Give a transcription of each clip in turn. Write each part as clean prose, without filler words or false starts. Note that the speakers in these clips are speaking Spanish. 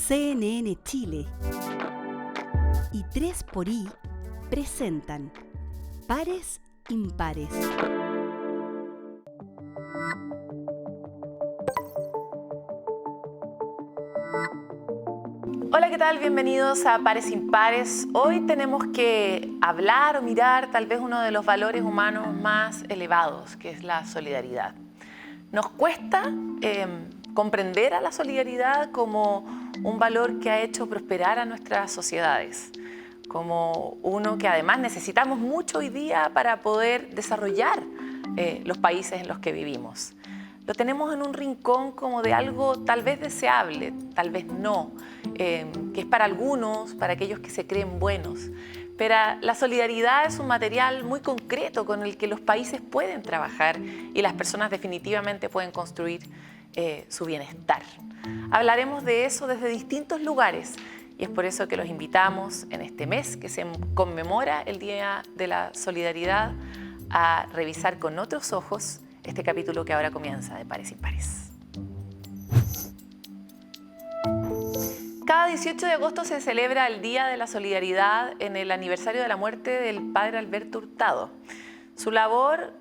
CNN Chile y 3xI presentan Pares Impares. Hola, ¿qué tal? Bienvenidos a Pares Impares. Hoy tenemos que hablar o mirar tal vez uno de los valores humanos más elevados, que es la solidaridad. Nos cuesta comprender a la solidaridad como un valor que ha hecho prosperar a nuestras sociedades, como uno que además necesitamos mucho hoy día para poder desarrollar los países en los que vivimos. Lo tenemos en un rincón como de algo tal vez deseable, tal vez no, que es para algunos, para aquellos que se creen buenos. Pero la solidaridad es un material muy concreto con el que los países pueden trabajar y las personas definitivamente pueden construir su bienestar. Hablaremos de eso desde distintos lugares y es por eso que los invitamos en este mes que se conmemora el Día de la Solidaridad a revisar con otros ojos este capítulo que ahora comienza de Pares Impares. Cada 18 de agosto se celebra el Día de la Solidaridad en el aniversario de la muerte del padre Alberto Hurtado. Su labor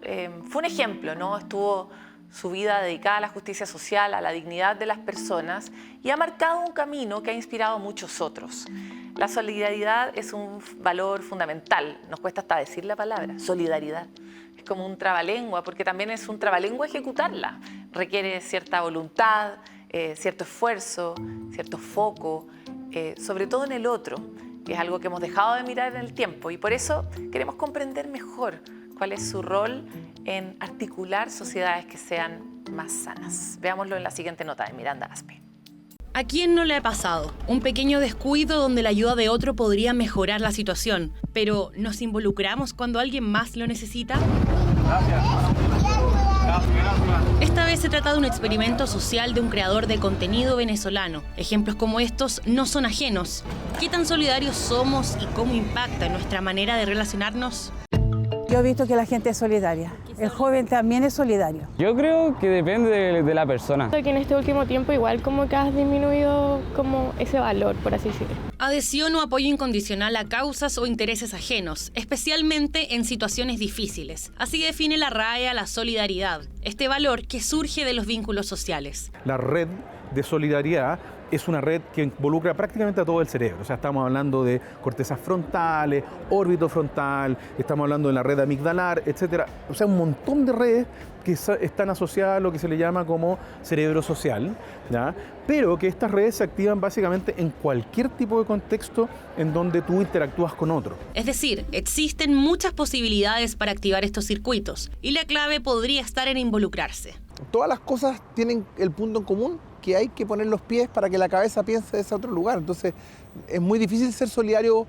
fue un ejemplo, ¿no? Estuvo su vida dedicada a la justicia social, a la dignidad de las personas y ha marcado un camino que ha inspirado a muchos otros. La solidaridad es un valor fundamental, nos cuesta hasta decir la palabra, solidaridad. Es como un trabalengua, porque también es un trabalengua ejecutarla. Requiere cierta voluntad, cierto esfuerzo, cierto foco, sobre todo en el otro, que es algo que hemos dejado de mirar en el tiempo. Y por eso queremos comprender mejor cuál es su rol en articular sociedades que sean más sanas. Veámoslo en la siguiente nota de Miranda Aspe. ¿A quién no le ha pasado? Un pequeño descuido donde la ayuda de otro podría mejorar la situación. Pero, ¿nos involucramos cuando alguien más lo necesita? Gracias. Esta vez se trata de un experimento social de un creador de contenido venezolano. Ejemplos como estos no son ajenos. ¿Qué tan solidarios somos y cómo impacta en nuestra manera de relacionarnos? Yo he visto que la gente es solidaria. El joven también es solidario. Yo creo que depende de la persona. Creo que en este último tiempo igual como que has disminuido como ese valor, por así decirlo. Adhesión o apoyo incondicional a causas o intereses ajenos, especialmente en situaciones difíciles. Así define la RAE a la solidaridad, este valor que surge de los vínculos sociales. La red de solidaridad es una red que involucra prácticamente a todo el cerebro. O sea, estamos hablando de cortezas frontales, órbito frontal, estamos hablando de la red amigdalar, etcétera. O sea, un montón de redes que están asociadas a lo que se le llama como cerebro social, ¿ya? Pero que estas redes se activan básicamente en cualquier tipo de contexto en donde tú interactúas con otro. Es decir, existen muchas posibilidades para activar estos circuitos y la clave podría estar en involucrarse. Todas las cosas tienen el punto en común que hay que poner los pies para que la cabeza piense de ese otro lugar. Entonces, es muy difícil ser solidario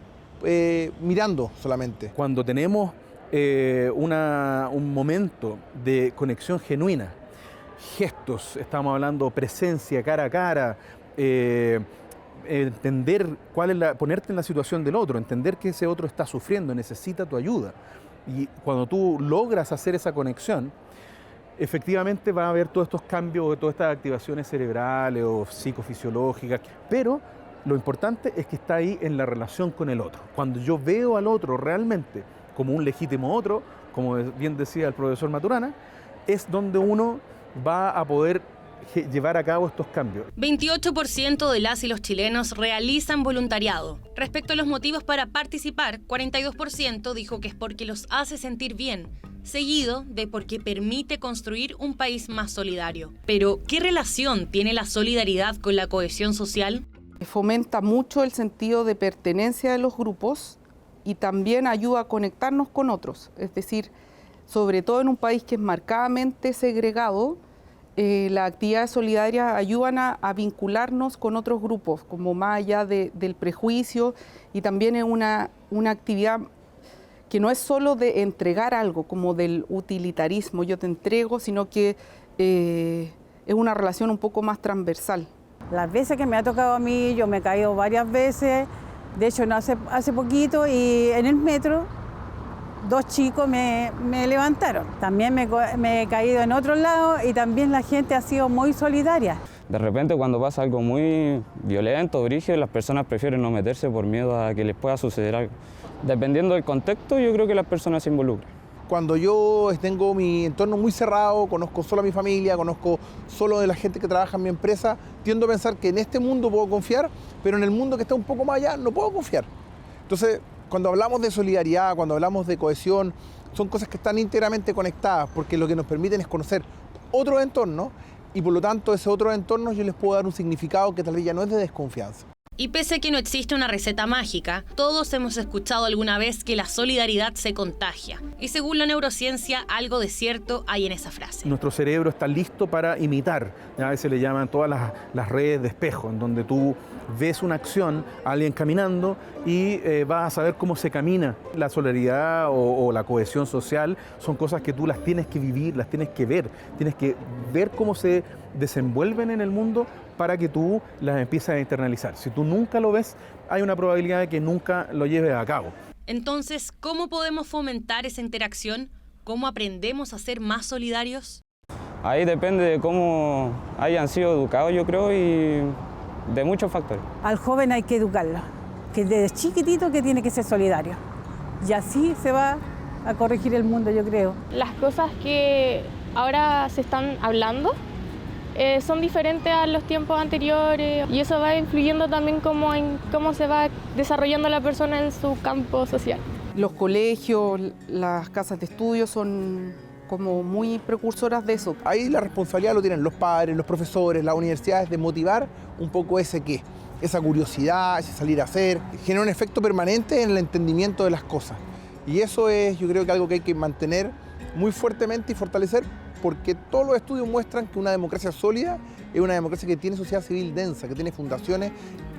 mirando solamente. Cuando tenemos un momento de conexión genuina, gestos, estamos hablando presencia cara a cara, entender ponerte en la situación del otro, entender que ese otro está sufriendo, necesita tu ayuda. Y cuando tú logras hacer esa conexión, efectivamente va a haber todos estos cambios, todas estas activaciones cerebrales o psicofisiológicas, pero lo importante es que está ahí en la relación con el otro. Cuando yo veo al otro realmente como un legítimo otro, como bien decía el profesor Maturana, es donde uno va a poder llevar a cabo estos cambios. 28% de las y los chilenos realizan voluntariado. Respecto a los motivos para participar, 42% dijo que es porque los hace sentir bien, seguido de porque permite construir un país más solidario. Pero, ¿qué relación tiene la solidaridad con la cohesión social? Fomenta mucho el sentido de pertenencia de los grupos y también ayuda a conectarnos con otros. Es decir, sobre todo en un país que es marcadamente segregado, las actividades solidarias ayudan a vincularnos con otros grupos, como más allá del prejuicio, y también es una actividad que no es solo de entregar algo, como del utilitarismo, yo te entrego, sino que es una relación un poco más transversal. Las veces que me ha tocado a mí, yo me he caído varias veces, de hecho no hace poquito, y en el metro 2 chicos me levantaron. También me he caído en otro lado y también la gente ha sido muy solidaria. De repente cuando pasa algo muy violento, brígido, las personas prefieren no meterse por miedo a que les pueda suceder algo. Dependiendo del contexto, yo creo que las personas se involucran. Cuando yo tengo mi entorno muy cerrado, conozco solo a mi familia, conozco solo de la gente que trabaja en mi empresa, tiendo a pensar que en este mundo puedo confiar, pero en el mundo que está un poco más allá no puedo confiar. Entonces, cuando hablamos de solidaridad, cuando hablamos de cohesión, son cosas que están íntegramente conectadas, porque lo que nos permiten es conocer otros entornos y por lo tanto ese otro entorno yo les puedo dar un significado que tal vez ya no es de desconfianza. Y pese a que no existe una receta mágica, todos hemos escuchado alguna vez que la solidaridad se contagia. Y según la neurociencia, algo de cierto hay en esa frase. Nuestro cerebro está listo para imitar. A veces le llaman todas las redes de espejo, en donde tú ves una acción, a alguien caminando y vas a saber cómo se camina. La solidaridad o la cohesión social son cosas que tú las tienes que vivir, las tienes que ver cómo se desenvuelven en el mundo para que tú las empieces a internalizar. Si tú nunca lo ves, hay una probabilidad de que nunca lo lleves a cabo. Entonces, ¿cómo podemos fomentar esa interacción? ¿Cómo aprendemos a ser más solidarios? Ahí depende de cómo hayan sido educados, yo creo, y de muchos factores. Al joven hay que educarlo, que desde chiquitito que tiene que ser solidario. Y así se va a corregir el mundo, yo creo. Las cosas que ahora se están hablando son diferentes a los tiempos anteriores y eso va influyendo también como en cómo se va desarrollando la persona en su campo social. Los colegios, las casas de estudio son como muy precursoras de eso. Ahí la responsabilidad lo tienen los padres, los profesores, las universidades de motivar un poco ese qué, esa curiosidad, ese salir a hacer, genera un efecto permanente en el entendimiento de las cosas. Y eso es, yo creo que algo que hay que mantener muy fuertemente y fortalecer, porque todos los estudios muestran que una democracia sólida es una democracia que tiene sociedad civil densa, que tiene fundaciones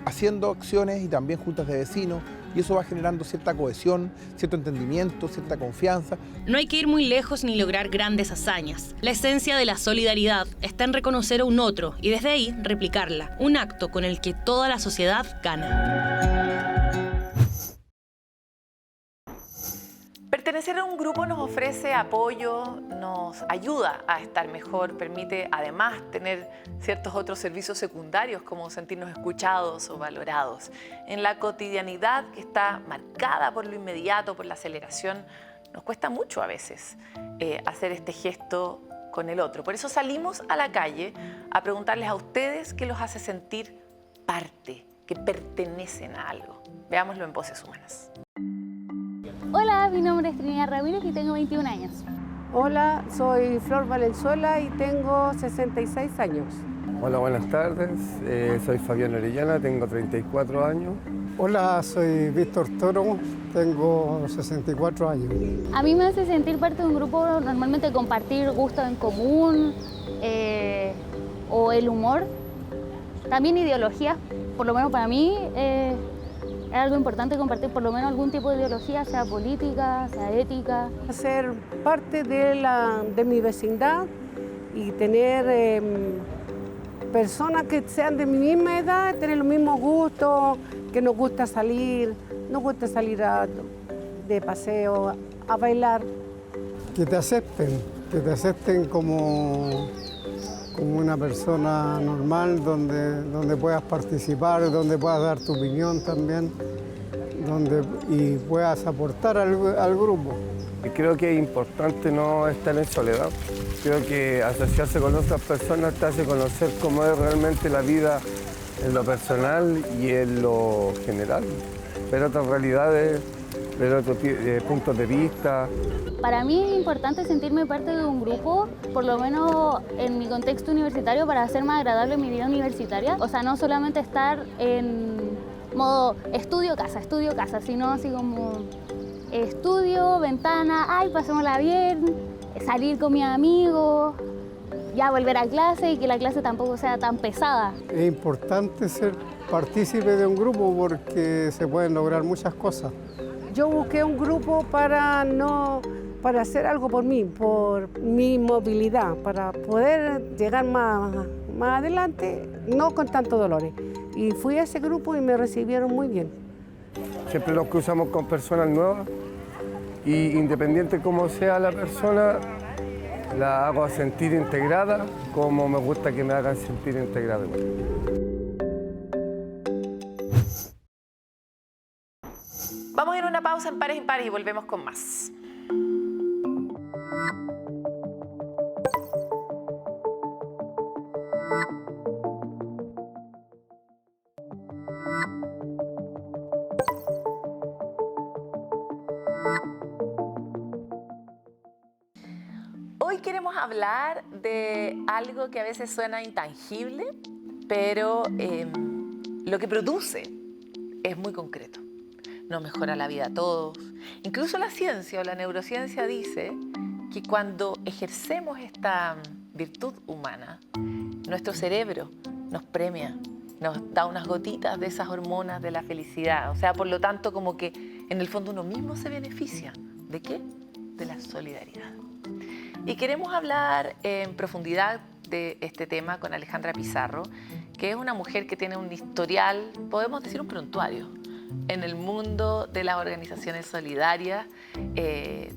haciendo acciones y también juntas de vecinos, y eso va generando cierta cohesión, cierto entendimiento, cierta confianza. No hay que ir muy lejos ni lograr grandes hazañas. La esencia de la solidaridad está en reconocer a un otro y desde ahí replicarla, un acto con el que toda la sociedad gana. Pertenecer a un grupo nos ofrece apoyo, nos ayuda a estar mejor, permite además tener ciertos otros servicios secundarios como sentirnos escuchados o valorados. En la cotidianidad que está marcada por lo inmediato, por la aceleración, nos cuesta mucho a veces hacer este gesto con el otro. Por eso salimos a la calle a preguntarles a ustedes qué los hace sentir parte, que pertenecen a algo. Veámoslo en Voces Humanas. Hola, mi nombre es Trinidad Ramírez y tengo 21 años. Hola, soy Flor Valenzuela y tengo 66 años. Hola, buenas tardes. Soy Fabián Orellana, tengo 34 años. Hola, soy Víctor Toro, tengo 64 años. A mí me hace sentir parte de un grupo, normalmente compartir gustos en común o el humor. También ideologías, por lo menos para mí. Es algo importante compartir por lo menos algún tipo de ideología, sea política, sea ética. Ser parte de mi vecindad y tener personas que sean de mi misma edad, tener los mismos gustos, que nos gusta salir de paseo, a bailar. Que te acepten como una persona normal, donde puedas participar, donde puedas dar tu opinión también, y puedas aportar al grupo. Creo que es importante no estar en soledad. Creo que asociarse con otras personas te hace conocer cómo es realmente la vida en lo personal y en lo general, ver otras realidades, ver otros puntos de vista. Para mí es importante sentirme parte de un grupo, por lo menos en mi contexto universitario, para hacer más agradable mi vida universitaria. O sea, no solamente estar en modo estudio-casa, sino así como estudio, ventana, ay, pasémosla bien, salir con mis amigos, ya volver a clase y que la clase tampoco sea tan pesada. Es importante ser partícipe de un grupo porque se pueden lograr muchas cosas. Yo busqué un grupo para hacer algo por mí, por mi movilidad, para poder llegar más adelante, no con tantos dolores. Y fui a ese grupo y me recibieron muy bien. Siempre nos cruzamos con personas nuevas y independiente cómo sea la persona, la hago sentir integrada como me gusta que me hagan sentir integrada. Vamos a ir a una pausa en Pares Impares y volvemos con más. Hoy queremos hablar de algo que a veces suena intangible, pero lo que produce es muy concreto. Nos mejora la vida a todos. Incluso la ciencia o la neurociencia dice que cuando ejercemos esta virtud humana, nuestro cerebro nos premia, nos da unas gotitas de esas hormonas de la felicidad. O sea, por lo tanto, como que en el fondo uno mismo se beneficia. ¿De qué? De la solidaridad. Y queremos hablar en profundidad de este tema con Alejandra Pizarro, que es una mujer que tiene un historial, podemos decir un prontuario, en el mundo de las organizaciones solidarias.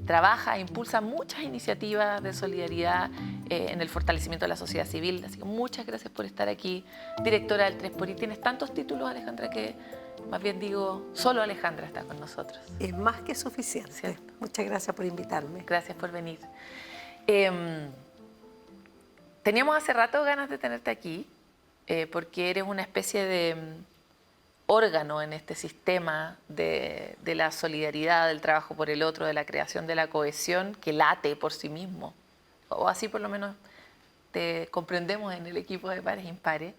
Trabaja e impulsa muchas iniciativas de solidaridad en el fortalecimiento de la sociedad civil. Así que muchas gracias por estar aquí, directora del 3xI. Tienes tantos títulos, Alejandra, que más bien digo, solo Alejandra está con nosotros. Es más que suficiente. ¿Cierto? Muchas gracias por invitarme. Gracias por venir. Teníamos hace rato ganas de tenerte aquí, porque eres una especie de órgano en este sistema de la solidaridad, del trabajo por el otro, de la creación de la cohesión que late por sí mismo. O así por lo menos te comprendemos en el equipo de Pares Impares.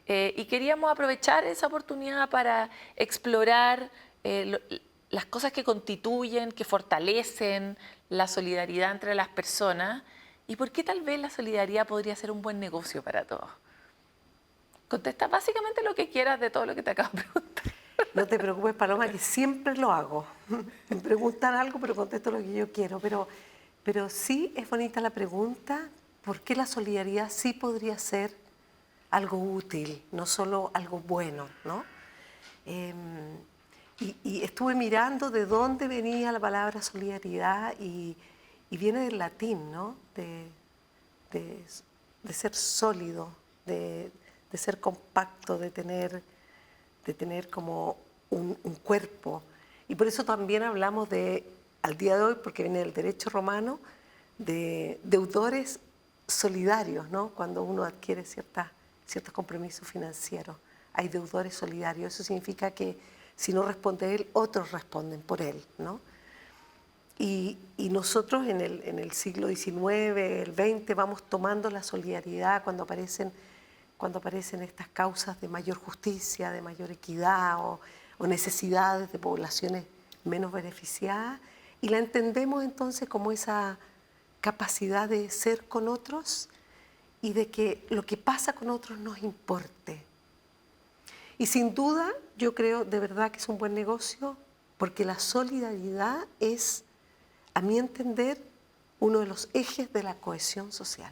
Y queríamos aprovechar esa oportunidad para explorar las cosas que constituyen, que fortalecen la solidaridad entre las personas y por qué tal vez la solidaridad podría ser un buen negocio para todos. Contesta básicamente lo que quieras de todo lo que te acabo de preguntar. No te preocupes, Paloma, que siempre lo hago. Me preguntan algo, pero contesto lo que yo quiero. Pero sí es bonita la pregunta, ¿por qué la solidaridad sí podría ser algo útil, no solo algo bueno, ¿no? Y estuve mirando de dónde venía la palabra solidaridad y viene del latín, ¿no? De ser sólido, de ser compacto, de tener como un cuerpo. Y por eso también hablamos al día de hoy, porque viene del derecho romano, de deudores solidarios, ¿no? Cuando uno adquiere ciertos compromisos financieros. Hay deudores solidarios. Eso significa que si no responde él, otros responden por él, ¿no? Y nosotros en el siglo XIX, el XX, vamos tomando la solidaridad cuando aparecen estas causas de mayor justicia, de mayor equidad o necesidades de poblaciones menos beneficiadas, y la entendemos entonces como esa capacidad de ser con otros y de que lo que pasa con otros nos importe. Y sin duda, yo creo de verdad que es un buen negocio, porque la solidaridad es, a mi entender, uno de los ejes de la cohesión social.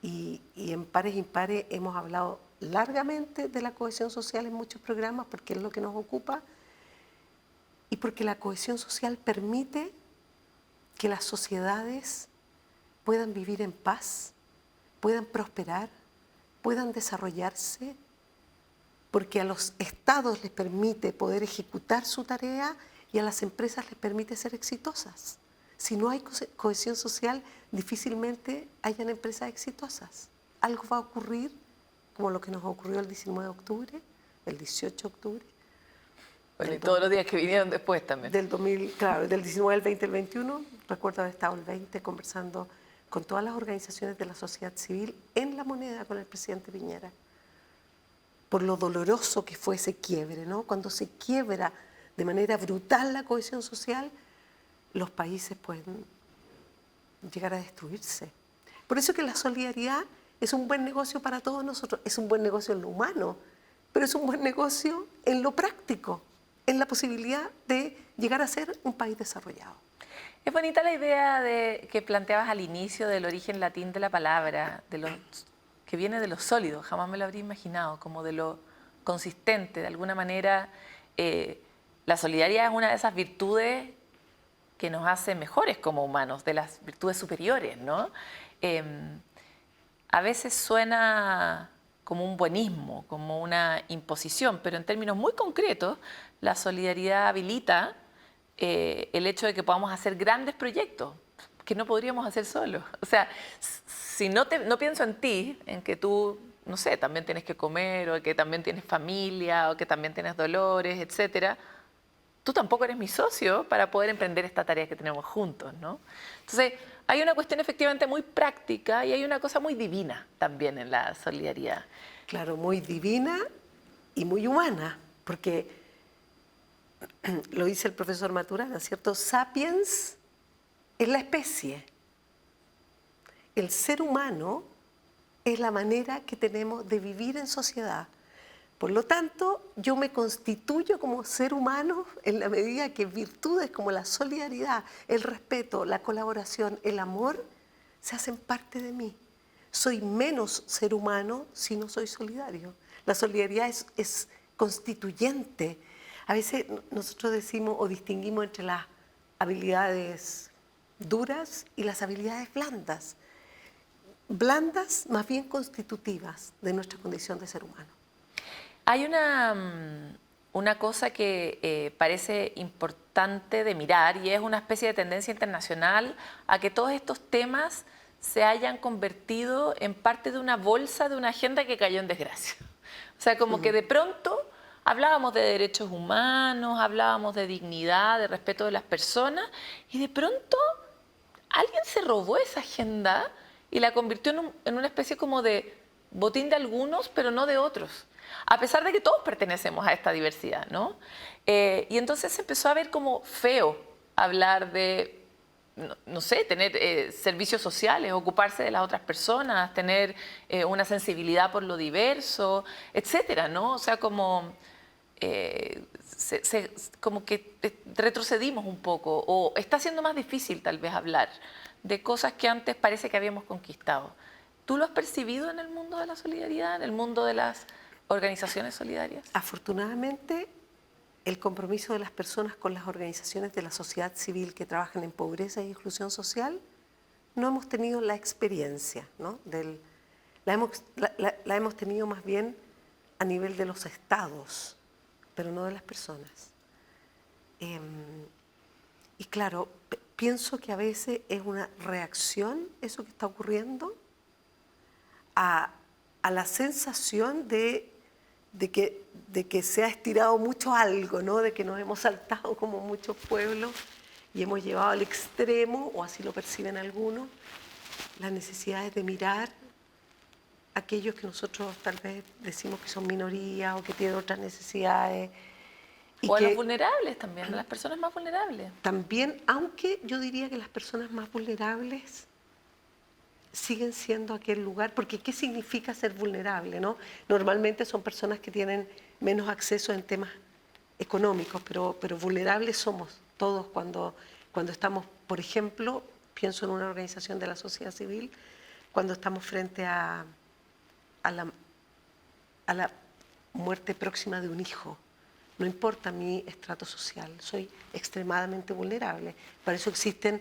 Y en Pares Impares hemos hablado largamente de la cohesión social en muchos programas, porque es lo que nos ocupa, y porque la cohesión social permite que las sociedades puedan vivir en paz, puedan prosperar, puedan desarrollarse, porque a los estados les permite poder ejecutar su tarea y a las empresas les permite ser exitosas. Si no hay cohesión social, difícilmente hayan empresas exitosas. Algo va a ocurrir, como lo que nos ocurrió el 19 de octubre, el 18 de octubre. Bueno, y todos los días que vinieron después también. Del 2000, claro, del 19, el 20, el 21. Recuerdo haber estado el 20 conversando con todas las organizaciones de la sociedad civil en La Moneda con el presidente Piñera, por lo doloroso que fue ese quiebre, ¿no? Cuando se quiebra de manera brutal la cohesión social, los países pueden llegar a destruirse. Por eso que la solidaridad es un buen negocio para todos nosotros, es un buen negocio en lo humano, pero es un buen negocio en lo práctico, en la posibilidad de llegar a ser un país desarrollado. Es bonita la idea que planteabas al inicio del origen latín de la palabra, que viene de lo sólido, jamás me lo habría imaginado, como de lo consistente. De alguna manera, la solidaridad es una de esas virtudes que nos hace mejores como humanos, de las virtudes superiores, ¿no? A veces suena como un buenismo, como una imposición, pero en términos muy concretos, la solidaridad habilita el hecho de que podamos hacer grandes proyectos que no podríamos hacer solos. O sea, si no pienso en ti, en que tú, no sé, también tienes que comer, o que también tienes familia, o que también tienes dolores, etcétera, tú tampoco eres mi socio para poder emprender esta tarea que tenemos juntos, ¿no? Entonces, hay una cuestión efectivamente muy práctica y hay una cosa muy divina también en la solidaridad. Claro, muy divina y muy humana, porque lo dice el profesor Maturana, ¿cierto? Sapiens es la especie. El ser humano es la manera que tenemos de vivir en sociedad. Por lo tanto, yo me constituyo como ser humano en la medida que virtudes como la solidaridad, el respeto, la colaboración, el amor, se hacen parte de mí. Soy menos ser humano si no soy solidario. La solidaridad es constituyente. A veces nosotros decimos o distinguimos entre las habilidades duras y las habilidades blandas. Blandas, más bien constitutivas de nuestra condición de ser humano. Hay una cosa que parece importante de mirar y es una especie de tendencia internacional a que todos estos temas se hayan convertido en parte de una bolsa de una agenda que cayó en desgracia. O sea, como que de pronto hablábamos de derechos humanos, hablábamos de dignidad, de respeto de las personas y de pronto alguien se robó esa agenda y la convirtió en una especie como de botín de algunos, pero no de otros. A pesar de que todos pertenecemos a esta diversidad, ¿no? Y entonces se empezó a ver como feo hablar de, no sé, tener servicios sociales, ocuparse de las otras personas, tener una sensibilidad por lo diverso, etcétera, ¿no? O sea, como, como que retrocedimos un poco, o está siendo más difícil tal vez hablar de cosas que antes parece que habíamos conquistado. ¿Tú lo has percibido en el mundo de la solidaridad, en el mundo de las organizaciones solidarias? Afortunadamente, el compromiso de las personas con las organizaciones de la sociedad civil que trabajan en pobreza e inclusión social, no hemos tenido la experiencia, ¿no? La hemos tenido más bien a nivel de los estados, pero no de las personas. Y claro, pienso que a veces es una reacción, eso que está ocurriendo, a la sensación de que se ha estirado mucho algo, ¿no? De que nos hemos saltado como muchos pueblos y hemos llevado al extremo, o así lo perciben algunos, las necesidades de mirar a aquellos que nosotros tal vez decimos que son minorías o que tienen otras necesidades. O a los vulnerables también, a las personas más vulnerables. También, aunque yo diría que las personas más vulnerables siguen siendo aquel lugar, porque ¿qué significa ser vulnerable, no? Normalmente son personas que tienen menos acceso en temas económicos, pero vulnerables somos todos cuando estamos, por ejemplo, pienso en una organización de la sociedad civil, cuando estamos frente a la muerte próxima de un hijo. No importa mi estrato social, soy extremadamente vulnerable. Para eso existen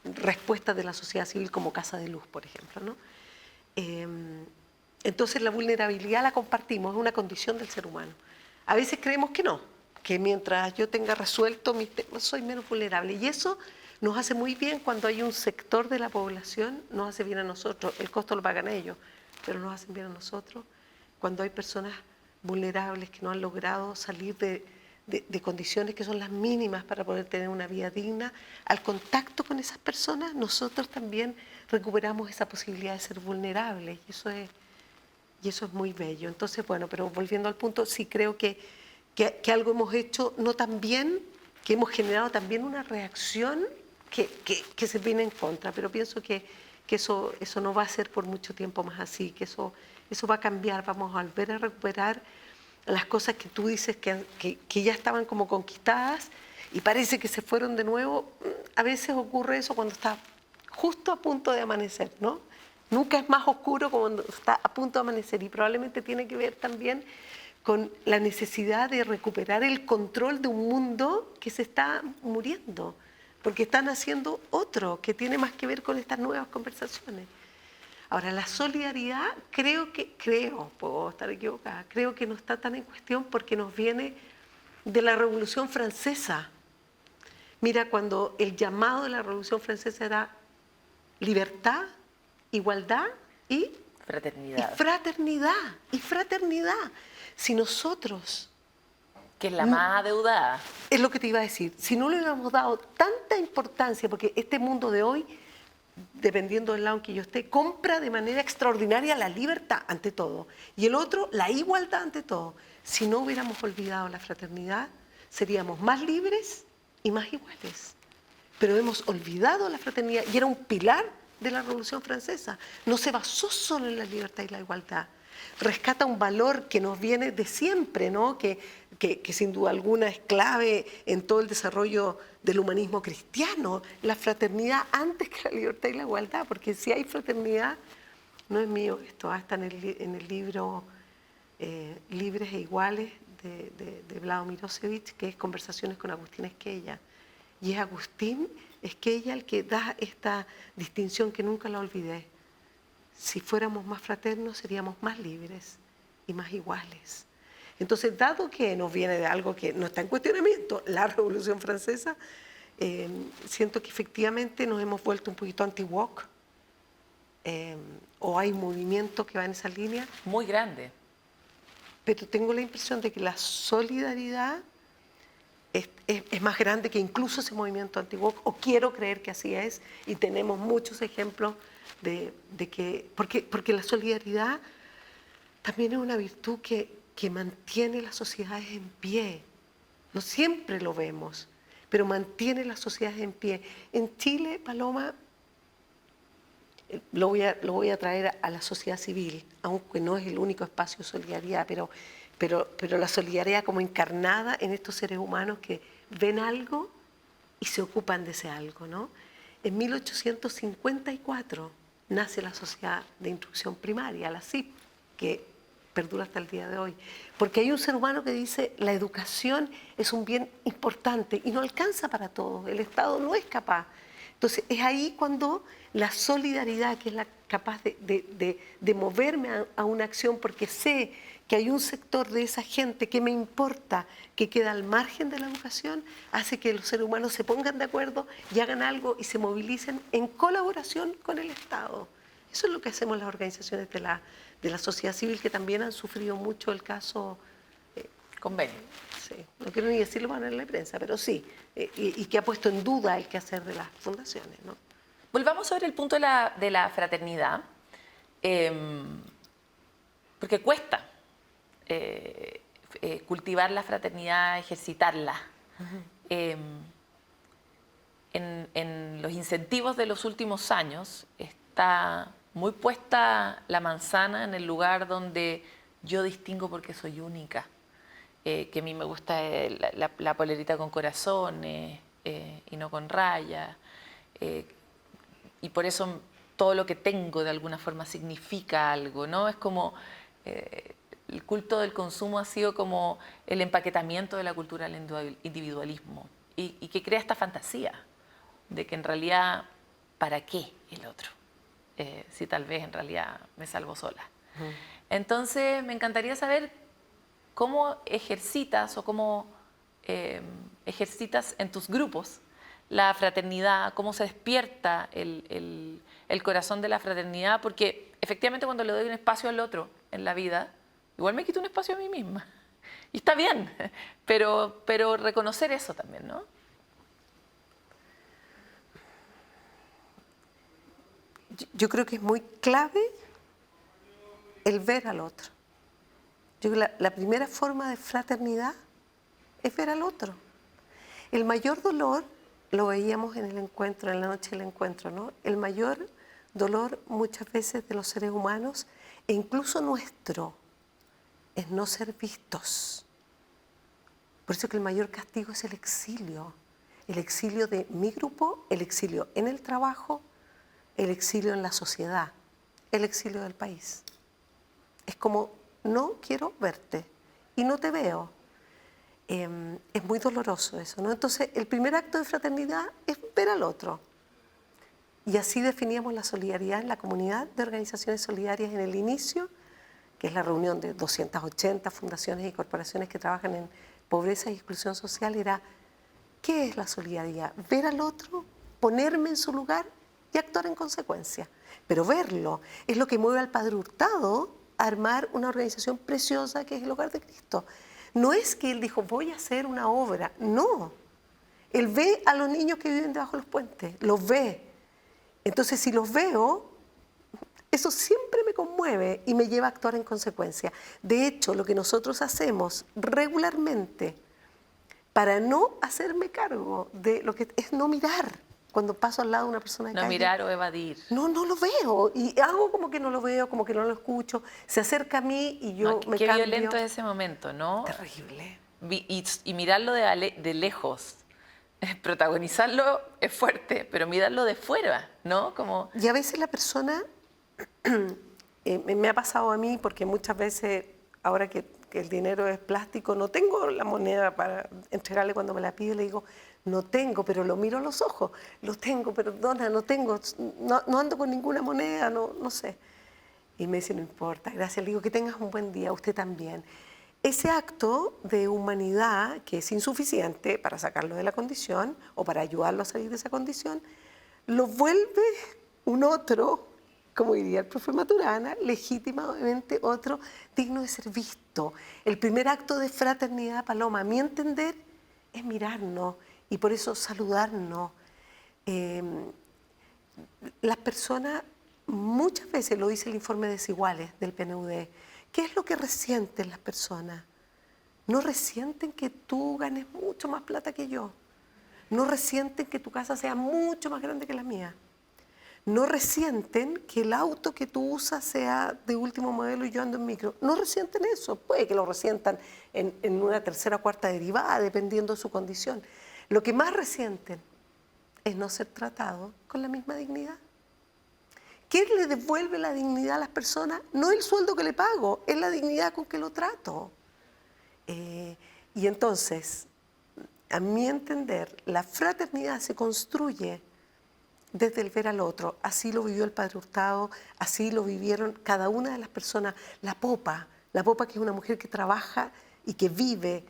respuestas de la sociedad civil como Casa de Luz, por ejemplo, ¿no? Entonces la vulnerabilidad la compartimos, es una condición del ser humano. A veces creemos que no, que mientras yo tenga resuelto mis temas soy menos vulnerable. Y eso nos hace muy bien cuando hay un sector de la población, nos hace bien a nosotros, el costo lo pagan ellos, pero nos hacen bien a nosotros. Cuando hay personas vulnerables que no han logrado salir de condiciones que son las mínimas para poder tener una vida digna, al contacto con esas personas nosotros también recuperamos esa posibilidad de ser vulnerables y eso es muy bello. Entonces, bueno, pero volviendo al punto, sí creo que algo hemos hecho no tan bien, que hemos generado también una reacción que se viene en contra, pero pienso que eso no va a ser por mucho tiempo más así, que eso va a cambiar, vamos a volver a recuperar las cosas que tú dices que ya estaban como conquistadas y parece que se fueron de nuevo. A veces ocurre eso cuando está justo a punto de amanecer, ¿no? Nunca es más oscuro como cuando está a punto de amanecer y probablemente tiene que ver también con la necesidad de recuperar el control de un mundo que se está muriendo. porque están haciendo otro que tiene más que ver con estas nuevas conversaciones. Ahora, la solidaridad puedo estar equivocada, creo que no está tan en cuestión porque nos viene de la Revolución Francesa. Mira, cuando el llamado de la Revolución Francesa era libertad, igualdad y fraternidad. Si nosotros... Que es la más adeudada. Es lo que te iba a decir. Si no le hubiéramos dado tanta importancia, porque este mundo de hoy, dependiendo del lado en que yo esté, compra de manera extraordinaria la libertad ante todo. Y el otro, la igualdad ante todo. Si no hubiéramos olvidado la fraternidad, seríamos más libres y más iguales. Pero hemos olvidado la fraternidad y era un pilar de la Revolución Francesa. No se basó solo en la libertad y la igualdad. Rescata un valor que nos viene de siempre, ¿no? Que sin duda alguna es clave en todo el desarrollo del humanismo cristiano, la fraternidad antes que la libertad y la igualdad, porque si hay fraternidad, no es mío esto, está en el libro Libres e Iguales de Vlado Milosevic, que es Conversaciones con Agustín Esquella. Y es Agustín Esquella el que da esta distinción que nunca la olvidé. Si fuéramos más fraternos, seríamos más libres y más iguales. Entonces, dado que nos viene de algo que no está en cuestionamiento, la Revolución Francesa, siento que efectivamente nos hemos vuelto un poquito anti-woke, o hay movimiento que va en esa línea. Muy grande. Pero tengo la impresión de que la solidaridad es más grande que incluso ese movimiento anti-woke, o quiero creer que así es, y tenemos muchos ejemplos de que... Porque la solidaridad también es una virtud que mantiene las sociedades en pie. No siempre lo vemos, pero mantiene las sociedades en pie. En Chile, Paloma, lo voy a traer a la sociedad civil, aunque no es el único espacio de solidaridad, pero la solidaridad como encarnada en estos seres humanos que ven algo y se ocupan de ese algo, ¿no? En 1854 nace la Sociedad de Instrucción Primaria, la SIP, que perdura hasta el día de hoy. Porque hay un ser humano que dice, la educación es un bien importante y no alcanza para todos, el Estado no es capaz. Entonces, es ahí cuando la solidaridad, que es la capaz de moverme a una acción, porque sé que hay un sector de esa gente que me importa, que queda al margen de la educación, hace que los seres humanos se pongan de acuerdo y hagan algo y se movilicen en colaboración con el Estado. Eso es lo que hacemos las organizaciones de la sociedad civil, que también han sufrido mucho el caso... Convenio. Sí, no quiero ni decirlo para en la prensa, pero sí, y que ha puesto en duda el quehacer de las fundaciones, ¿no? Volvamos sobre el punto de la fraternidad, porque cuesta cultivar la fraternidad, ejercitarla. En los incentivos de los últimos años está muy puesta la manzana en el lugar donde yo distingo porque soy única. Que a mí me gusta la polerita con corazones y no con rayas. Y por eso todo lo que tengo de alguna forma significa algo, ¿no? Es como el culto del consumo ha sido como el empaquetamiento de la cultura del individualismo y que crea esta fantasía de que en realidad, ¿para qué el otro? Si tal vez en realidad me salvo sola. Entonces, me encantaría saber cómo ejercitas o cómo ejercitas en tus grupos la fraternidad, cómo se despierta el corazón de la fraternidad, porque efectivamente cuando le doy un espacio al otro en la vida, igual me quito un espacio a mí misma. Y está bien, pero reconocer eso también, ¿no? Yo creo que es muy clave el ver al otro. Yo creo que la primera forma de fraternidad es ver al otro. El mayor dolor, lo veíamos en el encuentro, en la noche del encuentro, ¿no? El mayor dolor muchas veces de los seres humanos, e incluso nuestro, es no ser vistos. Por eso que el mayor castigo es el exilio de mi grupo, el exilio en el trabajo, el exilio en la sociedad, el exilio del país. Es como, no quiero verte y no te veo. es muy doloroso eso, ¿no? Entonces, el primer acto de fraternidad es ver al otro. Y así definíamos la solidaridad en la comunidad de organizaciones solidarias en el inicio, que es la reunión de 280 fundaciones y corporaciones que trabajan en pobreza y exclusión social. Era, ¿qué es la solidaridad? Ver al otro, ponerme en su lugar y actuar en consecuencia. Pero verlo es lo que mueve al Padre Hurtado a armar una organización preciosa que es el Hogar de Cristo. No es que él dijo, voy a hacer una obra. No. Él ve a los niños que viven debajo de los puentes. Los ve. Entonces, si los veo, eso siempre me conmueve y me lleva a actuar en consecuencia. De hecho, lo que nosotros hacemos regularmente para no hacerme cargo de lo que es no mirar cuando paso al lado de una persona de calle. No mirar o evadir. No lo veo. Y hago como que no lo veo, como que no lo escucho. Se acerca a mí y yo me qué cambio. violento es ese momento, ¿no? Terrible. Y mirarlo de lejos. Protagonizarlo es fuerte, pero mirarlo de fuera, ¿no? Como... Y a veces la persona, me ha pasado a mí, porque muchas veces, ahora que el dinero es plástico, no tengo la moneda para entregarle cuando me la pide, le digo, no tengo, pero lo miro a los ojos, lo tengo, perdona, no tengo, no ando con ninguna moneda, no sé. Y me dice, no importa, gracias, le digo, que tengas un buen día, usted también. Ese acto de humanidad, que es insuficiente para sacarlo de la condición o para ayudarlo a salir de esa condición, lo vuelve un otro, como diría el profe Maturana, legítimamente otro digno de ser visto. El primer acto de fraternidad, Paloma, a mi entender, es mirarnos y por eso saludarnos. Las personas, muchas veces lo dice el informe de Desiguales del PNUD, ¿qué es lo que resienten las personas? No resienten que tú ganes mucho más plata que yo. No resienten que tu casa sea mucho más grande que la mía. No resienten que el auto que tú usas sea de último modelo y yo ando en micro. No resienten eso. Puede que lo resientan en una tercera o cuarta derivada, dependiendo de su condición. Lo que más resienten es no ser tratado con la misma dignidad. ¿Qué le devuelve la dignidad a las personas? No el sueldo que le pago, es la dignidad con que lo trato. Y entonces, a mi entender, la fraternidad se construye desde el ver al otro. Así lo vivió el Padre Hurtado, así lo vivieron cada una de las personas. La Popa, que es una mujer que trabaja y que vive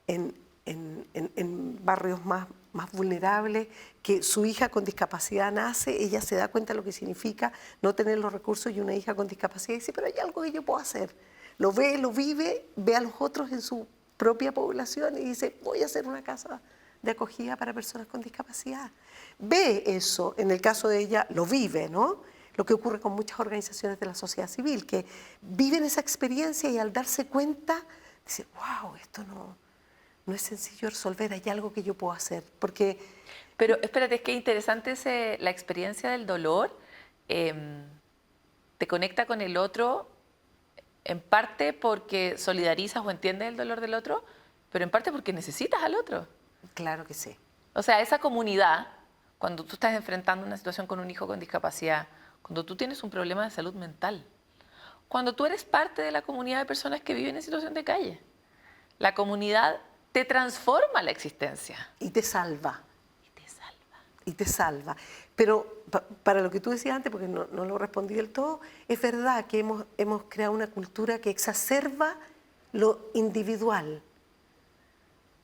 en barrios más vulnerables, que su hija con discapacidad nace, ella se da cuenta de lo que significa no tener los recursos y una hija con discapacidad y dice, pero hay algo que yo puedo hacer. Lo ve, lo vive, ve a los otros en su propia población y dice, voy a hacer una casa de acogida para personas con discapacidad. Ve eso, en el caso de ella, lo vive, ¿no? Lo que ocurre con muchas organizaciones de la sociedad civil, que viven esa experiencia y al darse cuenta, dice, wow, esto no es sencillo resolver, hay algo que yo puedo hacer. Porque... Pero espérate, es que interesante la experiencia del dolor, te conecta con el otro, en parte porque solidarizas o entiendes el dolor del otro, pero en parte porque necesitas al otro. Claro que sí. O sea, esa comunidad, cuando tú estás enfrentando una situación con un hijo con discapacidad, cuando tú tienes un problema de salud mental, cuando tú eres parte de la comunidad de personas que viven en situación de calle, la comunidad te transforma la existencia. Y te salva. Y te salva. Pero para lo que tú decías antes, porque no lo respondí del todo, es verdad que hemos creado una cultura que exacerba lo individual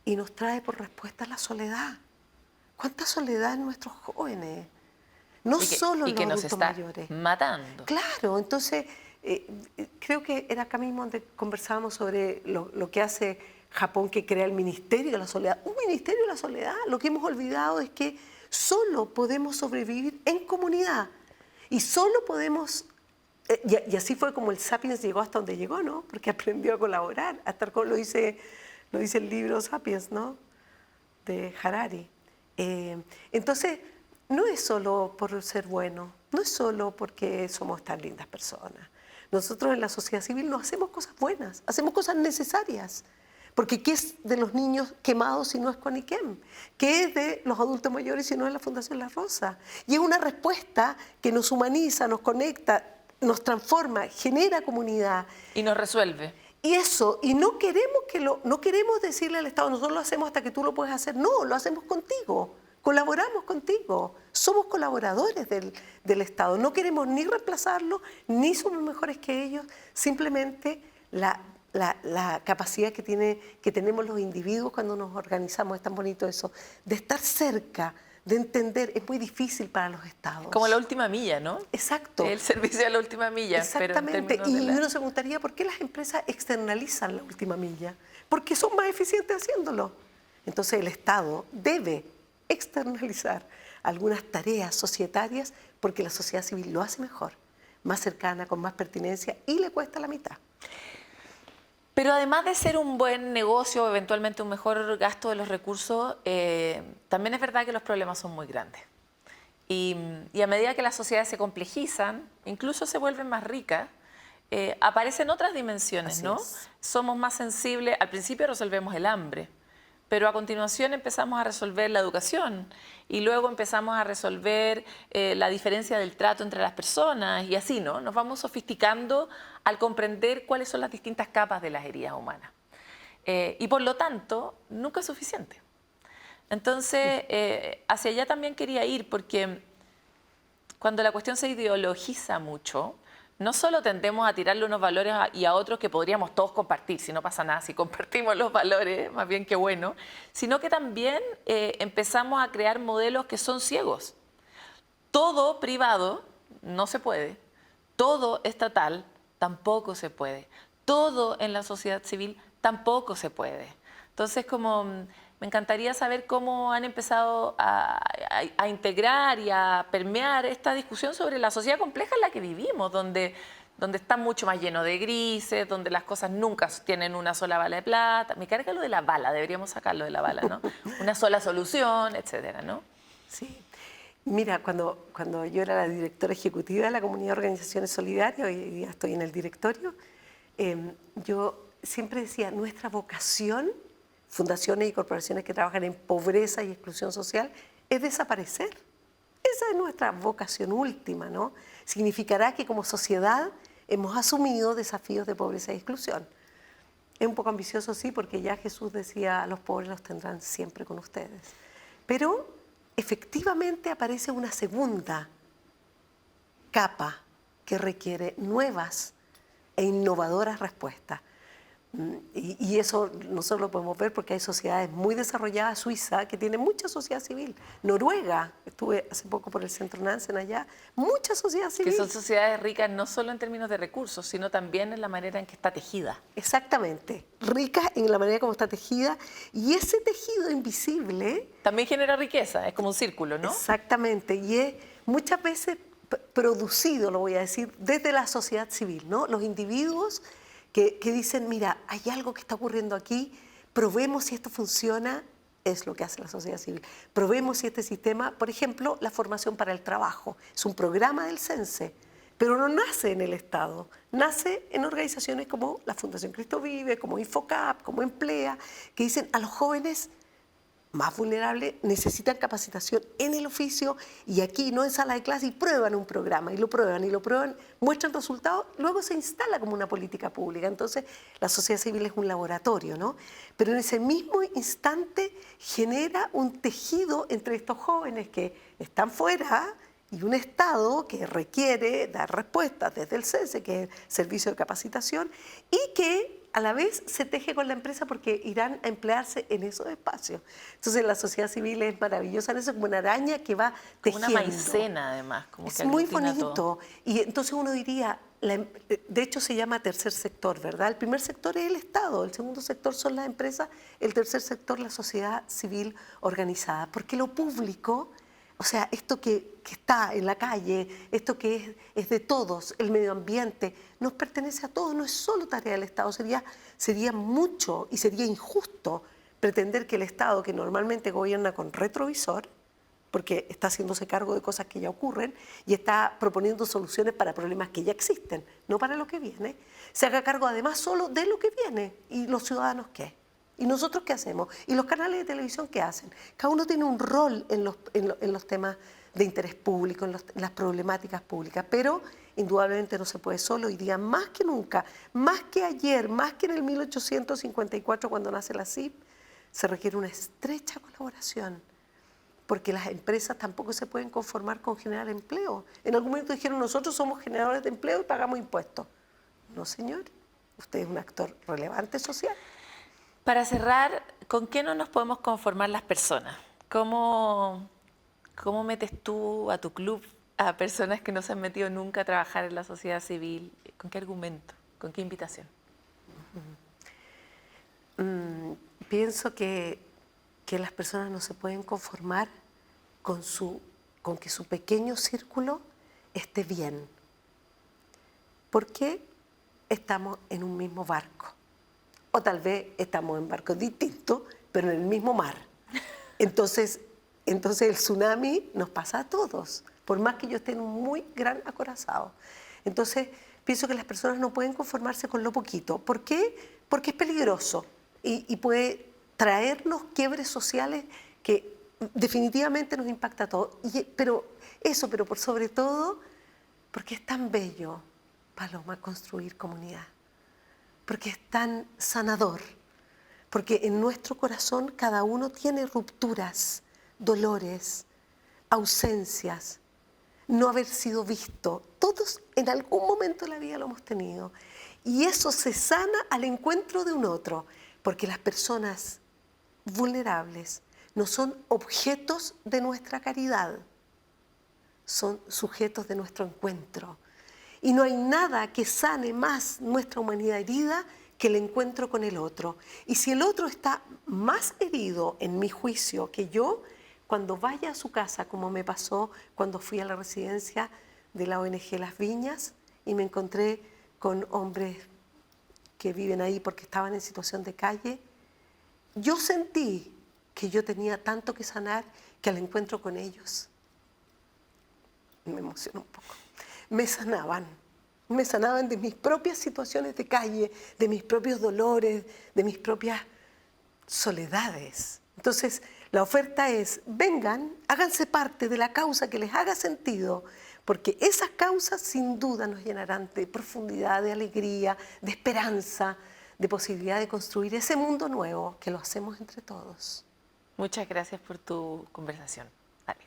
y nos trae por respuesta la soledad. ¿Cuánta soledad en nuestros jóvenes? No solo en los adultos mayores. Matando. Claro, entonces creo que era acá mismo donde conversábamos sobre lo que hace Japón, que crea el Ministerio de la Soledad. Un Ministerio de la Soledad. Lo que hemos olvidado es que solo podemos sobrevivir en comunidad y solo podemos, y así fue como el Sapiens llegó hasta donde llegó, ¿no? Porque aprendió a colaborar, a estar con, lo dice el libro Sapiens, ¿no? De Harari. Entonces, no es solo por ser bueno, no es solo porque somos tan lindas personas. Nosotros en la sociedad civil no hacemos cosas buenas, hacemos cosas necesarias. Porque ¿qué es de los niños quemados si no es Coniquem? ¿Qué es de los adultos mayores si no es la Fundación La Rosa? Y es una respuesta que nos humaniza, nos conecta, nos transforma, genera comunidad. Y nos resuelve. Y no queremos decirle al Estado, nosotros lo hacemos hasta que tú lo puedes hacer. No, lo hacemos contigo, colaboramos contigo, somos colaboradores del Estado. No queremos ni reemplazarlo, ni somos mejores que ellos, simplemente la capacidad que tenemos los individuos cuando nos organizamos, es tan bonito eso, de estar cerca, de entender, es muy difícil para los estados. Como la última milla, ¿no? Exacto. El servicio de la última milla. Exactamente. Y uno se preguntaría, ¿por qué las empresas externalizan la última milla? Porque son más eficientes haciéndolo. Entonces el Estado debe externalizar algunas tareas societarias porque la sociedad civil lo hace mejor, más cercana, con más pertinencia y le cuesta la mitad. Pero además de ser un buen negocio, eventualmente un mejor gasto de los recursos, también es verdad que los problemas son muy grandes. Y a medida que las sociedades se complejizan, incluso se vuelven más ricas, aparecen otras dimensiones, Así ¿no? es. Somos más sensibles, al principio resolvemos el hambre, pero a continuación empezamos a resolver la educación y luego empezamos a resolver la diferencia del trato entre las personas y así, ¿no? Nos vamos sofisticando al comprender cuáles son las distintas capas de las heridas humanas. Y por lo tanto, nunca es suficiente. Entonces, hacia allá también quería ir porque cuando la cuestión se ideologiza mucho, no solo tendemos a tirarle unos valores y a otros que podríamos todos compartir, si no pasa nada, si compartimos los valores, más bien que bueno, sino que también empezamos a crear modelos que son ciegos. Todo privado no se puede, todo estatal tampoco se puede, todo en la sociedad civil tampoco se puede. Entonces, como me encantaría saber cómo han empezado a integrar y a permear esta discusión sobre la sociedad compleja en la que vivimos, donde está mucho más lleno de grises, donde las cosas nunca tienen una sola bala de plata. Me carga lo de la bala, deberíamos sacarlo de la bala, ¿no? Una sola solución, etcétera, ¿no? Sí. Mira, cuando yo era la directora ejecutiva de la Comunidad de Organizaciones Solidarias, hoy día estoy en el directorio, yo siempre decía, nuestra vocación, fundaciones y corporaciones que trabajan en pobreza y exclusión social, es desaparecer. Esa es nuestra vocación última, ¿no? Significará que como sociedad hemos asumido desafíos de pobreza y exclusión. Es un poco ambicioso, sí, porque ya Jesús decía, a los pobres los tendrán siempre con ustedes. Pero efectivamente aparece una segunda capa que requiere nuevas e innovadoras respuestas. Y eso nosotros lo podemos ver porque hay sociedades muy desarrolladas, Suiza, que tiene mucha sociedad civil. Noruega, estuve hace poco por el centro Nansen allá, mucha sociedad civil. Que son sociedades ricas no solo en términos de recursos, sino también en la manera en que está tejida. Exactamente, ricas en la manera como está tejida. Y ese tejido invisible... También genera riqueza, es como un círculo, ¿no? Exactamente, y es muchas veces producido, lo voy a decir, desde la sociedad civil, ¿no? Los individuos que dicen, mira, hay algo que está ocurriendo aquí, probemos si esto funciona, es lo que hace la sociedad civil. Probemos si este sistema, por ejemplo, la formación para el trabajo, es un programa del CENSE, pero no nace en el Estado, nace en organizaciones como la Fundación Cristo Vive, como Infocap, como Emplea, que dicen a los jóvenes más vulnerables necesitan capacitación en el oficio y aquí no en sala de clase y prueban un programa y lo prueban, muestran resultados, luego se instala como una política pública. Entonces la sociedad civil es un laboratorio, ¿no? Pero en ese mismo instante genera un tejido entre estos jóvenes que están fuera y un Estado que requiere dar respuestas desde el CENSE, que es el Servicio de Capacitación, y que a la vez se teje con la empresa porque irán a emplearse en esos espacios. Entonces la sociedad civil es maravillosa en eso, como una araña que va tejiendo. Como una maicena además. Como es que muy aglutina bonito. todo. Y entonces uno diría, de hecho se llama tercer sector, ¿verdad? El primer sector es el Estado, el segundo sector son las empresas, el tercer sector la sociedad civil organizada. Porque lo público, o sea, esto que está en la calle, esto que es de todos, el medio ambiente, nos pertenece a todos, no es solo tarea del Estado. Sería mucho y sería injusto pretender que el Estado, que normalmente gobierna con retrovisor, porque está haciéndose cargo de cosas que ya ocurren y está proponiendo soluciones para problemas que ya existen, no para lo que viene, se haga cargo además solo de lo que viene. ¿Y los ciudadanos qué? ¿Y nosotros qué hacemos? ¿Y los canales de televisión qué hacen? Cada uno tiene un rol en los temas de interés público, en las problemáticas públicas, pero indudablemente no se puede solo. Hoy día más que nunca, más que ayer, más que en el 1854 cuando nace la CIP, se requiere una estrecha colaboración, porque las empresas tampoco se pueden conformar con generar empleo. En algún momento dijeron, nosotros somos generadores de empleo y pagamos impuestos. No, señor, usted es un actor relevante social. Para cerrar, ¿con qué no nos podemos conformar las personas? ¿Cómo metes tú a tu club a personas que no se han metido nunca a trabajar en la sociedad civil? ¿Con qué argumento? ¿Con qué invitación? Pienso que las personas no se pueden conformar con que su pequeño círculo esté bien. ¿Por qué? Estamos en un mismo barco. O tal vez estamos en barcos distintos, pero en el mismo mar. Entonces el tsunami nos pasa a todos, por más que yo esté en un muy gran acorazado. Entonces, pienso que las personas no pueden conformarse con lo poquito. ¿Por qué? Porque es peligroso y puede traernos quiebres sociales que definitivamente nos impacta a todos. Pero por sobre todo, porque es tan bello, Paloma, construir comunidad. Porque es tan sanador. Porque en nuestro corazón cada uno tiene rupturas, dolores, ausencias, no haber sido visto. Todos en algún momento de la vida lo hemos tenido. Y eso se sana al encuentro de un otro, porque las personas vulnerables no son objetos de nuestra caridad, son sujetos de nuestro encuentro. Y no hay nada que sane más nuestra humanidad herida que el encuentro con el otro. Y si el otro está más herido, en mi juicio, que yo, cuando vaya a su casa, como me pasó cuando fui a la residencia de la ONG Las Viñas y me encontré con hombres que viven ahí porque estaban en situación de calle, yo sentí que yo tenía tanto que sanar que al encuentro con ellos, me emocionó un poco, me sanaban de mis propias situaciones de calle, de mis propios dolores, de mis propias soledades. Entonces, la oferta es, vengan, háganse parte de la causa que les haga sentido, porque esas causas sin duda nos llenarán de profundidad, de alegría, de esperanza, de posibilidad de construir ese mundo nuevo que lo hacemos entre todos. Muchas gracias por tu conversación. Dale.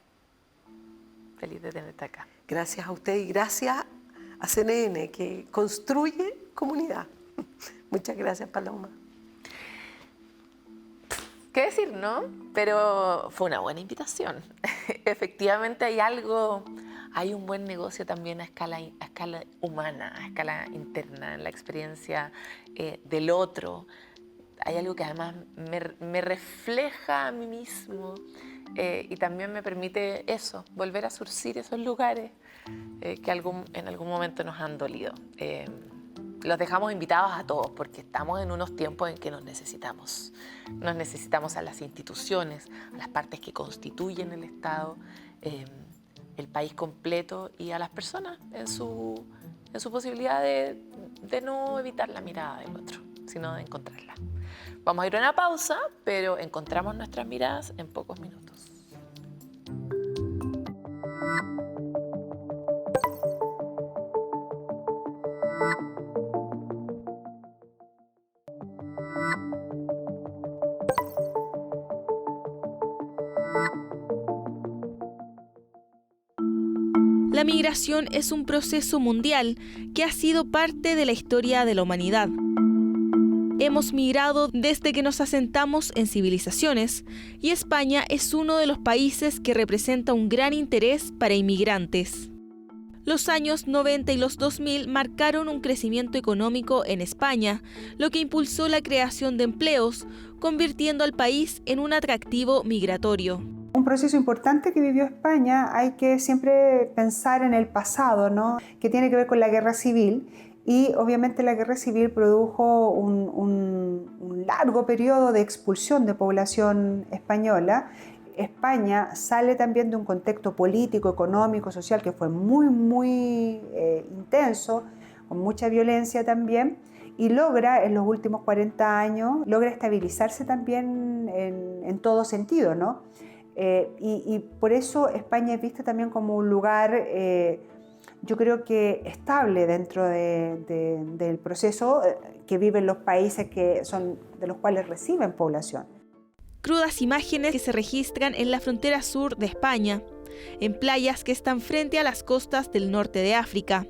Feliz de tenerte acá. Gracias a usted y gracias a CNN, que construye comunidad. Muchas gracias, Paloma. ¿Qué decir, no? Pero fue una buena invitación. Efectivamente hay un buen negocio también a escala humana, a escala interna, en la experiencia del otro. Hay algo que además me refleja a mí mismo y también me permite eso, volver a surcir esos lugares que en algún momento nos han dolido. Los dejamos invitados a todos porque estamos en unos tiempos en que nos necesitamos. Nos necesitamos a las instituciones, a las partes que constituyen el Estado, el país completo y a las personas en su posibilidad de no evitar la mirada del otro, sino de encontrarla. Vamos a ir a una pausa, pero encontramos nuestras miradas en pocos minutos. La migración es un proceso mundial que ha sido parte de la historia de la humanidad. Hemos migrado desde que nos asentamos en civilizaciones y España es uno de los países que representa un gran interés para inmigrantes. Los años 90 y los 2000 marcaron un crecimiento económico en España, lo que impulsó la creación de empleos, convirtiendo al país en un atractivo migratorio. Un proceso importante que vivió España, hay que siempre pensar en el pasado, ¿no? Que tiene que ver con la guerra civil. Y obviamente la guerra civil produjo un largo periodo de expulsión de población española. España sale también de un contexto político, económico, social que fue muy intenso, con mucha violencia también, y logra en los últimos 40 años, logra estabilizarse también en todo sentido, ¿no? Y por eso España es vista también como un lugar yo creo que estable dentro del proceso que viven los países que son de los cuales reciben población. Crudas imágenes que se registran en la frontera sur de España, en playas que están frente a las costas del norte de África.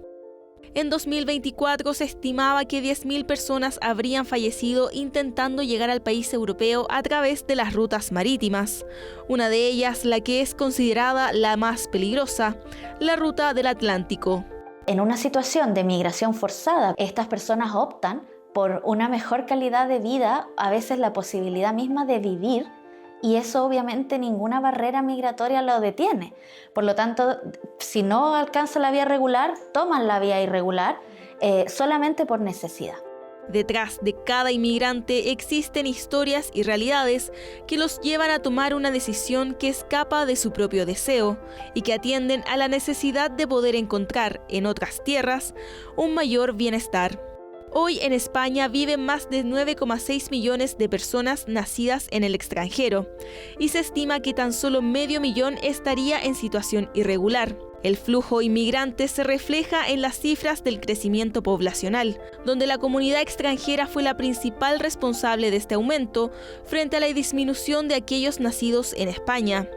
En 2024 se estimaba que 10.000 personas habrían fallecido intentando llegar al país europeo a través de las rutas marítimas. Una de ellas, la que es considerada la más peligrosa, la ruta del Atlántico. En una situación de migración forzada, estas personas optan por una mejor calidad de vida, a veces la posibilidad misma de vivir, y eso obviamente ninguna barrera migratoria lo detiene. Por lo tanto, si no alcanzan la vía regular, toman la vía irregular solamente por necesidad. Detrás de cada inmigrante existen historias y realidades que los llevan a tomar una decisión que escapa de su propio deseo y que atienden a la necesidad de poder encontrar en otras tierras un mayor bienestar. Hoy en España viven más de 9,6 millones de personas nacidas en el extranjero y se estima que tan solo 500.000 estaría en situación irregular. El flujo inmigrante se refleja en las cifras del crecimiento poblacional, donde la comunidad extranjera fue la principal responsable de este aumento frente a la disminución de aquellos nacidos en España.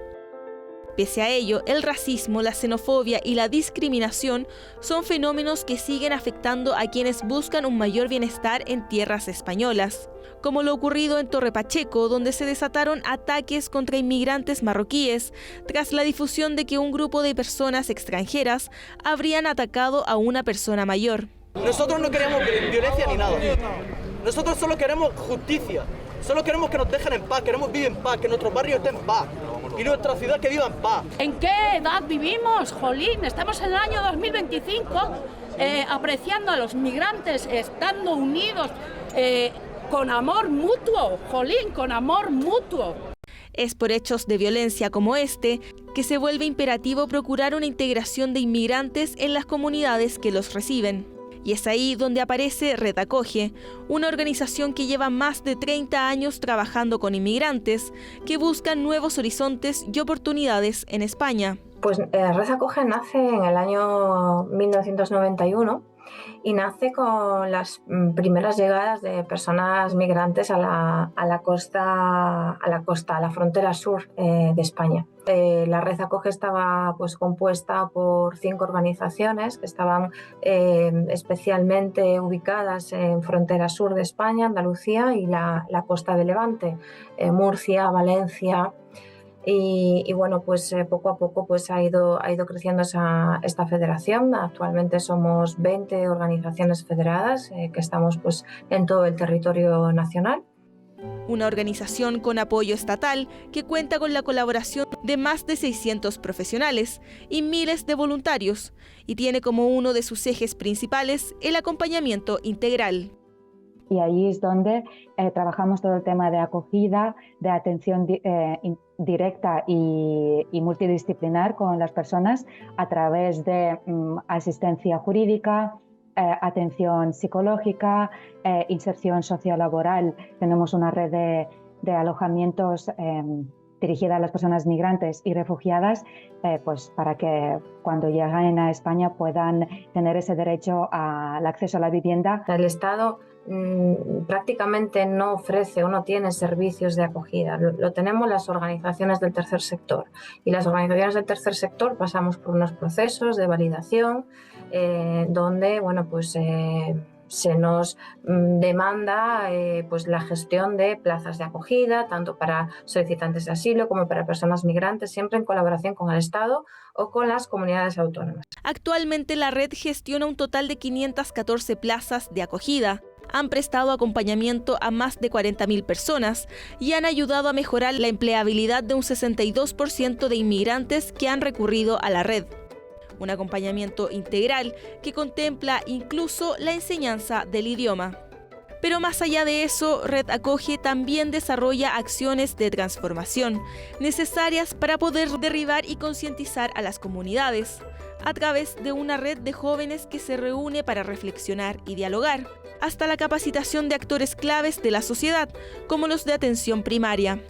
Pese a ello, el racismo, la xenofobia y la discriminación son fenómenos que siguen afectando a quienes buscan un mayor bienestar en tierras españolas, como lo ocurrido en Torre Pacheco, donde se desataron ataques contra inmigrantes marroquíes tras la difusión de que un grupo de personas extranjeras habrían atacado a una persona mayor. Nosotros no queremos violencia ni nada. Nosotros solo queremos justicia. Solo queremos que nos dejen en paz, queremos vivir en paz, que nuestro barrio esté en paz y nuestra ciudad que viva en paz. ¿En qué edad vivimos, jolín? Estamos en el año 2025 apreciando a los migrantes, estando unidos con amor mutuo, jolín, con amor mutuo. Es por hechos de violencia como este que se vuelve imperativo procurar una integración de inmigrantes en las comunidades que los reciben. Y es ahí donde aparece Red Acoge, una organización que lleva más de 30 años trabajando con inmigrantes que buscan nuevos horizontes y oportunidades en España. Pues Red Acoge nace en el año 1991 y nace con las primeras llegadas de personas migrantes a la costa, a la frontera sur de España. La Red Acoge estaba pues compuesta por 5 organizaciones que estaban especialmente ubicadas en frontera sur de España, Andalucía y la costa de Levante, Murcia, Valencia. Y bueno, pues poco a poco pues ha ido creciendo esta federación. Actualmente somos 20 organizaciones federadas que estamos pues en todo el territorio nacional. Una organización con apoyo estatal que cuenta con la colaboración de más de 600 profesionales y miles de voluntarios y tiene como uno de sus ejes principales el acompañamiento integral. Y ahí es donde trabajamos todo el tema de acogida, de atención directa y multidisciplinar con las personas a través de asistencia jurídica, atención psicológica, inserción sociolaboral. Tenemos una red de alojamientos dirigida a las personas migrantes y refugiadas, pues para que cuando lleguen a España puedan tener ese derecho al acceso a la vivienda. El Estado prácticamente no ofrece o no tiene servicios de acogida. Lo tenemos las organizaciones del tercer sector y las organizaciones del tercer sector pasamos por unos procesos de validación donde bueno, pues, se nos demanda pues la gestión de plazas de acogida, tanto para solicitantes de asilo como para personas migrantes, siempre en colaboración con el Estado o con las comunidades autónomas. Actualmente la red gestiona un total de 514 plazas de acogida. Han prestado acompañamiento a más de 40.000 personas y han ayudado a mejorar la empleabilidad de un 62% de inmigrantes que han recurrido a la red. Un acompañamiento integral que contempla incluso la enseñanza del idioma. Pero más allá de eso, Red Acoge también desarrolla acciones de transformación necesarias para poder derribar y concientizar a las comunidades, a través de una red de jóvenes que se reúne para reflexionar y dialogar, hasta la capacitación de actores claves de la sociedad, como los de atención primaria.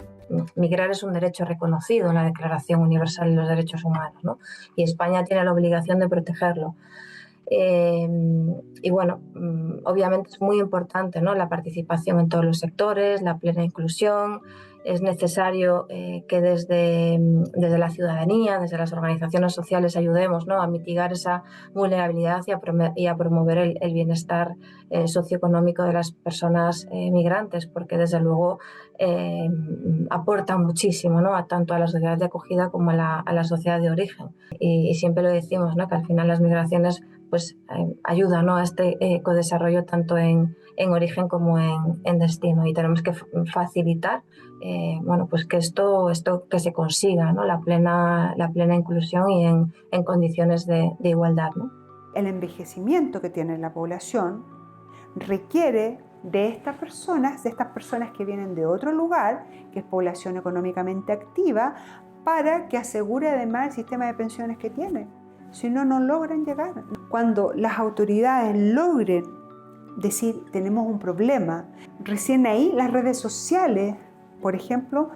migrar es un derecho reconocido en la Declaración Universal de los Derechos Humanos, ¿no? Y España tiene la obligación de protegerlo. Y bueno, obviamente es muy importante, ¿no?, la participación en todos los sectores, la plena inclusión. Es necesario que desde la ciudadanía, desde las organizaciones sociales, ayudemos, ¿no?, a mitigar esa vulnerabilidad y a promover el bienestar socioeconómico de las personas migrantes, porque desde luego aportan muchísimo, ¿no?, tanto a la sociedad de acogida como a la sociedad de origen. Y siempre lo decimos, ¿no?, que al final las migraciones pues ayudan, ¿no?, a este ecodesarrollo tanto en origen como en destino, y tenemos que facilitar bueno, pues que esto que se consiga, ¿no?, la plena inclusión y en condiciones de igualdad, ¿no? El envejecimiento que tiene la población requiere de estas personas que vienen de otro lugar, que es población económicamente activa, para que asegure además el sistema de pensiones que tiene. Si no, no logran llegar. Cuando las autoridades logren decir tenemos un problema, recién ahí las redes sociales, por ejemplo,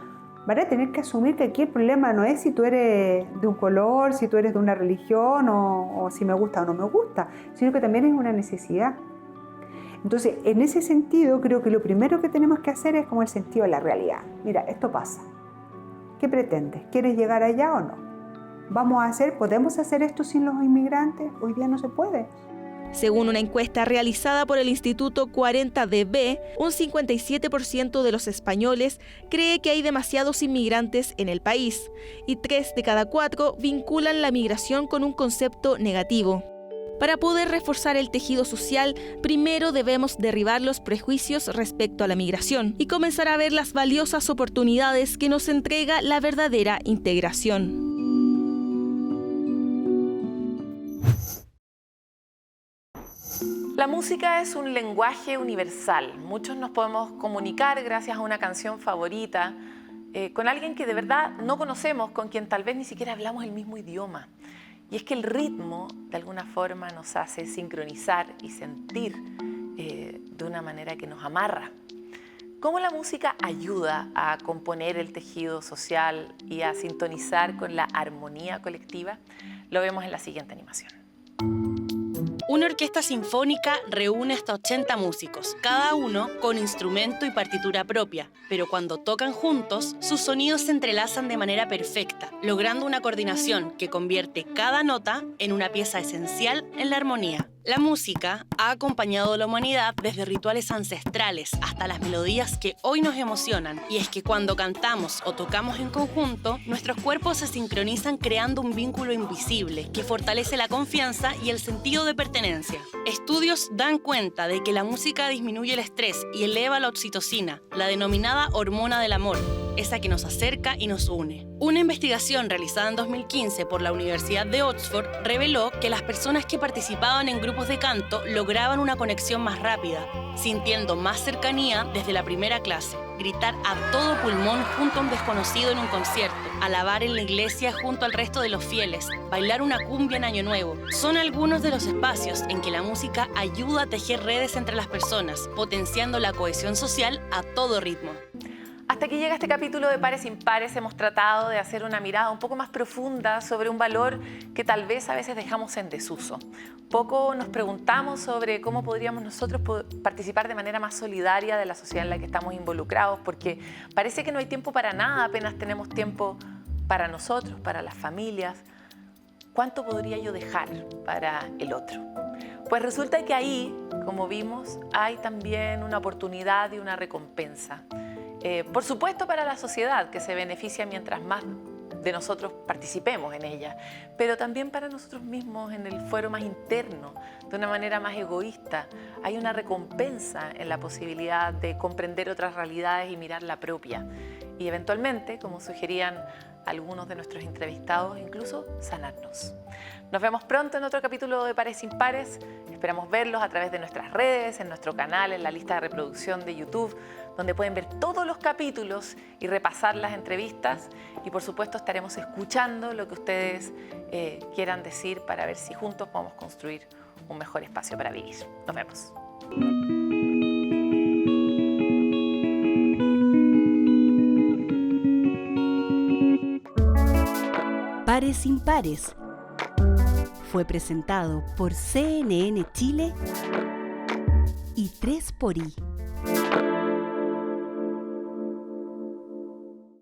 van a tener que asumir que aquí el problema no es si tú eres de un color, si tú eres de una religión o si me gusta o no me gusta, sino que también es una necesidad. Entonces, en ese sentido, creo que lo primero que tenemos que hacer es como el sentido de la realidad. Mira, esto pasa. ¿Qué pretendes? ¿Quieres llegar allá o no? ¿Podemos hacer esto sin los inmigrantes? Hoy día no se puede. Según una encuesta realizada por el Instituto 40DB, un 57% de los españoles cree que hay demasiados inmigrantes en el país y 3 de cada 4 vinculan la migración con un concepto negativo. Para poder reforzar el tejido social, primero debemos derribar los prejuicios respecto a la migración y comenzar a ver las valiosas oportunidades que nos entrega la verdadera integración. La música es un lenguaje universal. Muchos nos podemos comunicar gracias a una canción favorita con alguien que de verdad no conocemos, con quien tal vez ni siquiera hablamos el mismo idioma. Y es que el ritmo, de alguna forma, nos hace sincronizar y sentir de una manera que nos amarra. ¿Cómo la música ayuda a componer el tejido social y a sintonizar con la armonía colectiva? Lo vemos en la siguiente animación. Una orquesta sinfónica reúne hasta 80 músicos, cada uno con instrumento y partitura propia, pero cuando tocan juntos, sus sonidos se entrelazan de manera perfecta, logrando una coordinación que convierte cada nota en una pieza esencial en la armonía. La música ha acompañado a la humanidad desde rituales ancestrales hasta las melodías que hoy nos emocionan, y es que cuando cantamos o tocamos en conjunto, nuestros cuerpos se sincronizan creando un vínculo invisible que fortalece la confianza y el sentido de pertenencia. Estudios dan cuenta de que la música disminuye el estrés y eleva la oxitocina, la denominada hormona del amor, esa que nos acerca y nos une. Una investigación realizada en 2015 por la Universidad de Oxford reveló que las personas que participaban en grupos de canto lograban una conexión más rápida, sintiendo más cercanía desde la primera clase. Gritar a todo pulmón junto a un desconocido en un concierto, alabar en la iglesia junto al resto de los fieles, bailar una cumbia en Año Nuevo, son algunos de los espacios en que la música ayuda a tejer redes entre las personas, potenciando la cohesión social a todo ritmo. Hasta aquí llega este capítulo de Pares Impares. Hemos tratado de hacer una mirada un poco más profunda sobre un valor que tal vez a veces dejamos en desuso. Poco nos preguntamos sobre cómo podríamos nosotros participar de manera más solidaria de la sociedad en la que estamos involucrados, porque parece que no hay tiempo para nada, apenas tenemos tiempo para nosotros, para las familias. ¿Cuánto podría yo dejar para el otro? Pues resulta que ahí, como vimos, hay también una oportunidad y una recompensa. Por supuesto para la sociedad, que se beneficia mientras más de nosotros participemos en ella, pero también para nosotros mismos en el fuero más interno, de una manera más egoísta. Hay una recompensa en la posibilidad de comprender otras realidades y mirar la propia. Y eventualmente, como sugerían algunos de nuestros entrevistados, incluso sanarnos. Nos vemos pronto en otro capítulo de Pares Impares. Esperamos verlos a través de nuestras redes, en nuestro canal, en la lista de reproducción de YouTube, donde pueden ver todos los capítulos y repasar las entrevistas. Y por supuesto estaremos escuchando lo que ustedes quieran decir para ver si juntos podemos construir un mejor espacio para vivir. Nos vemos. Pares Impares fue presentado por CNN Chile y 3xI.